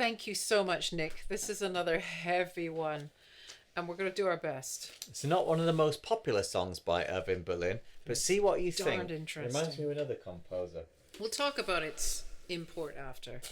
thank you so much, Nick. This is another heavy one, and we're going to do our best. It's not one of the most popular songs by Irving Berlin, but see what you think. Darned interesting. Reminds me of another composer. We'll talk about its import after.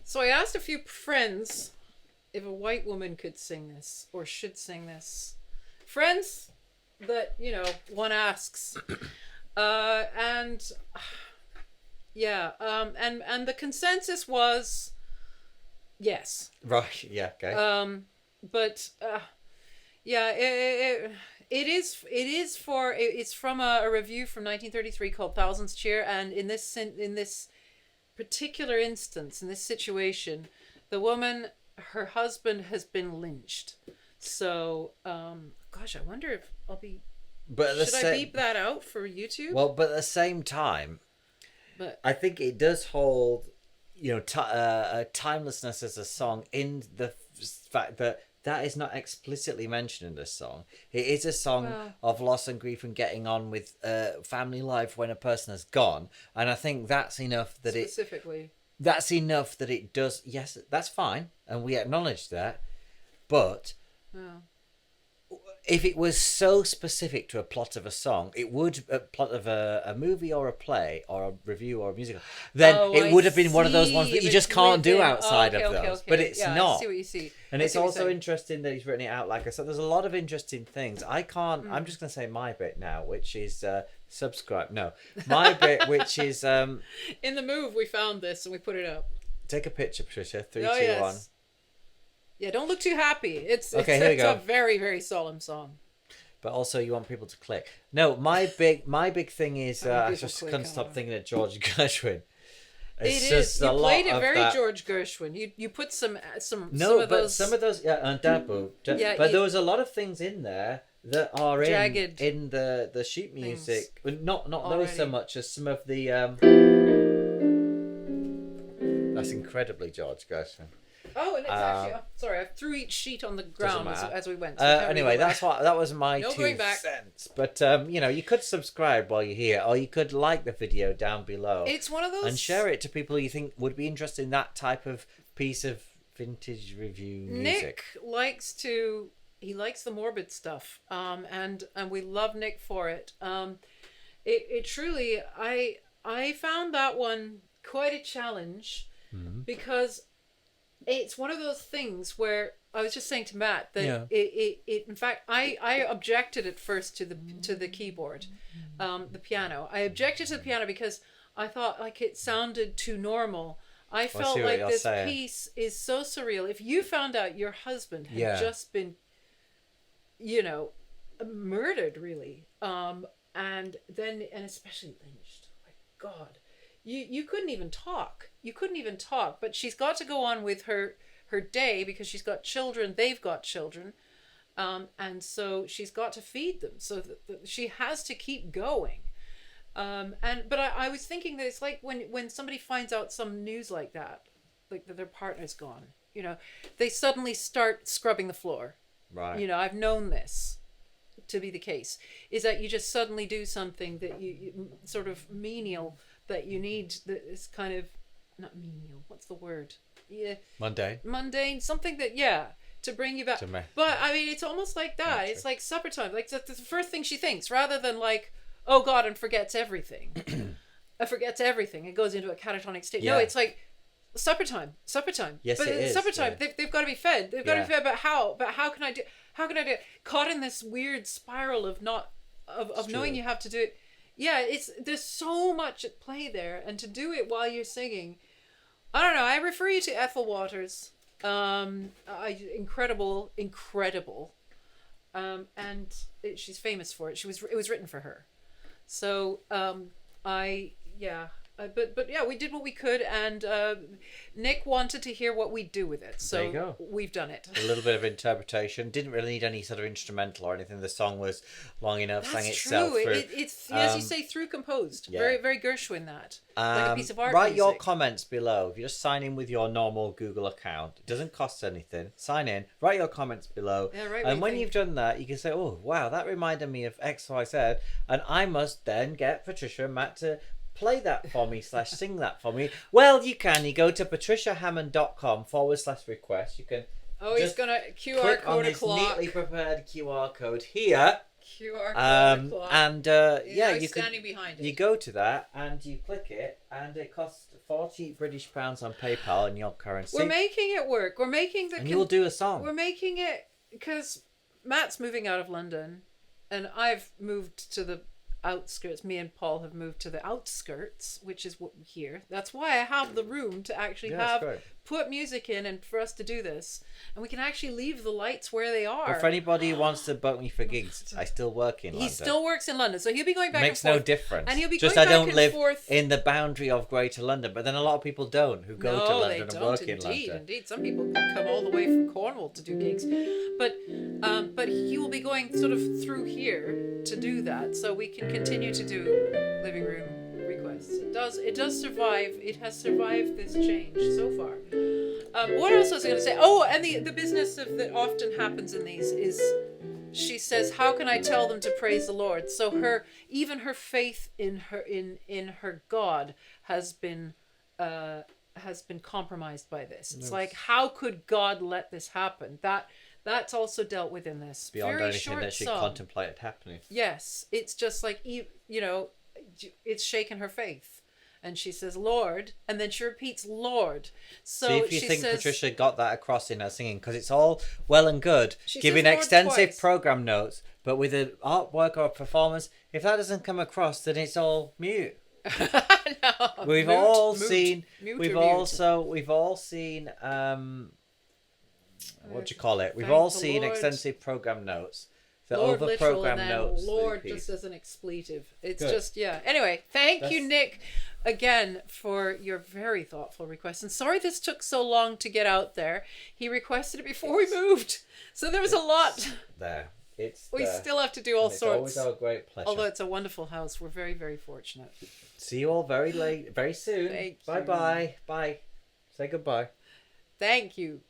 So I asked a few friends if a white woman could sing this or should sing this. Friends that, you know, one asks. And the consensus was yes. Right, yeah, okay. It's from a review from 1933 called Thousandth Cheer, and in this particular instance, in this situation, the woman, her husband has been lynched. So, gosh, I wonder if I'll be. Should I beep that out for YouTube? Well, but at the same time, I think it does hold, you know, timelessness as a song in the fact that is not explicitly mentioned in this song. It is a song of loss and grief and getting on with family life when a person has gone, and I think that's enough that that's enough that it does. Yes, that's fine, and we acknowledge that, but. If it was so specific to a plot of a song, it would a plot of a movie or a play or a review or a musical, then it would have been one of those ones that you just can't do outside of those. Okay. But it's not. I see what you see. And it's also interesting that he's written it out. Like I said, there's a lot of interesting things. I can't. I'm just going to say my bit now, which is subscribe. No, my bit, which is in the move. We found this and we put it up. Take a picture, Patricia. 3, 2, 1. Yeah, don't look too happy. It's a very, very solemn song. But also, you want people to click. No, my big thing is I just couldn't stop thinking of George Gershwin. You played it very George Gershwin. You put some of those. Some of those and Dabu. But there was a lot of things in there that are jagged in the sheet music. Not already. those so much as some of the. That's incredibly George Gershwin. Oh, and it's actually. Sorry, I threw each sheet on the ground as we went. So Anyway, that was my no 2 cents. But you could subscribe while you're here, or you could like the video down below. It's one of those, and share it to people you think would be interested in that type of piece of vintage review music. Nick likes the morbid stuff, and we love Nick for it. It truly, I found that one quite a challenge, because it's one of those things where I was just saying to Matt that it in fact I objected at first to the keyboard, the piano. I objected to the piano because I thought like it sounded too normal. I felt like this piece is so surreal. If you found out your husband had just been, murdered, really, and especially lynched. Oh my God, you couldn't even talk. But she's got to go on with her day because she's got children. They've got children, and so she's got to feed them. So that she has to keep going. But I was thinking that it's like when somebody finds out some news like that, like that their partner's gone, they suddenly start scrubbing the floor. Right. I've known this to be the case, is that you just suddenly do something that you sort of menial that you need, that is kind of, not menial, what's the word? Yeah. Mundane, something that, to bring you back. But I mean, it's almost like that. Magic. It's like supper time. Like the first thing she thinks, rather than like, oh God, and forgets everything. Forgets everything. It goes into a catatonic state. No, it's like supper time. Yes, but it is. Supper time. They've got to be fed. They've got to be fed. But how? But how can I do? How can I do it? Caught in this weird spiral of knowing you have to do it. Yeah, there's so much at play there, and to do it while you're singing, I don't know. I refer you to Ethel Waters. Incredible. And she's famous for it. It was written for her. So but we did what we could, and Nick wanted to hear what we do with it. So there you go. We've done it. A little bit of interpretation. Didn't really need any sort of instrumental or anything. The song was long enough, sang itself through. It's as you say, through composed. Yeah. Very, very Gershwin that. Like a piece of art. Write music. your comments below. If you just sign in with your normal Google account, it doesn't cost anything. Sign in, write your comments below. Yeah, right. And when you've done that, you can say, oh wow, that reminded me of XYZ, and I must then get Patricia and Matt to play that for me / sing that for me. Well, you can. You go to patriciahammond.com/request. You can. Oh, he's gonna QR click code on this clock. neatly prepared QR code here. QR code clock. And you standing behind it. You go to that and you click it, and it costs £40 British on PayPal in your currency. We're making it work. We're making the. And you'll do a song. We're making it because Matt's moving out of London, and I've moved to the outskirts. Me and Paul have moved to the outskirts, which is what here. That's why I have the room to actually put music in, and for us to do this, and we can actually leave the lights where they are. But for anybody who wants to book me for gigs, I still work in London. He still works in London, so he'll be going back Makes and forth. no difference. And he'll be just going I back don't and live forth. in the boundary of Greater London, but then a lot of people don't who go to London and work in London. Indeed, some people come all the way from Cornwall to do gigs, but he will be going sort of through here to do that, so we can continue to do living room requests. It does survive. It has survived this change so far. What else was I going to say? Oh, and the business that often happens in these is, she says, how can I tell them to praise the Lord? So her faith in her God has been compromised by this. It's like, how could God let this happen? That's also dealt with in this. Beyond very anything short that she song. contemplated happening. Yes, it's just like, it's shaken her faith. And she says, Lord, and then she repeats, Lord. So see if you she think says, Patricia got that across in her singing, because it's all well and good giving extensive program notes, but with an artwork or a performance, if that doesn't come across, then it's all mute. No, We've all seen what do you call it? We've all seen extensive program notes. The Lord over literal, program and then notes. Lord just as an expletive. It's good. just, yeah. Anyway, thank you, Nick, again for your very thoughtful request. And sorry this took so long to get out there. He requested it before we moved, so there was a lot. There. We still have to do all it's sorts. It's always our great pleasure. Although it's a wonderful house, we're very, very fortunate. See you all very soon. Thank bye you. bye. Bye. Say goodbye. Thank you.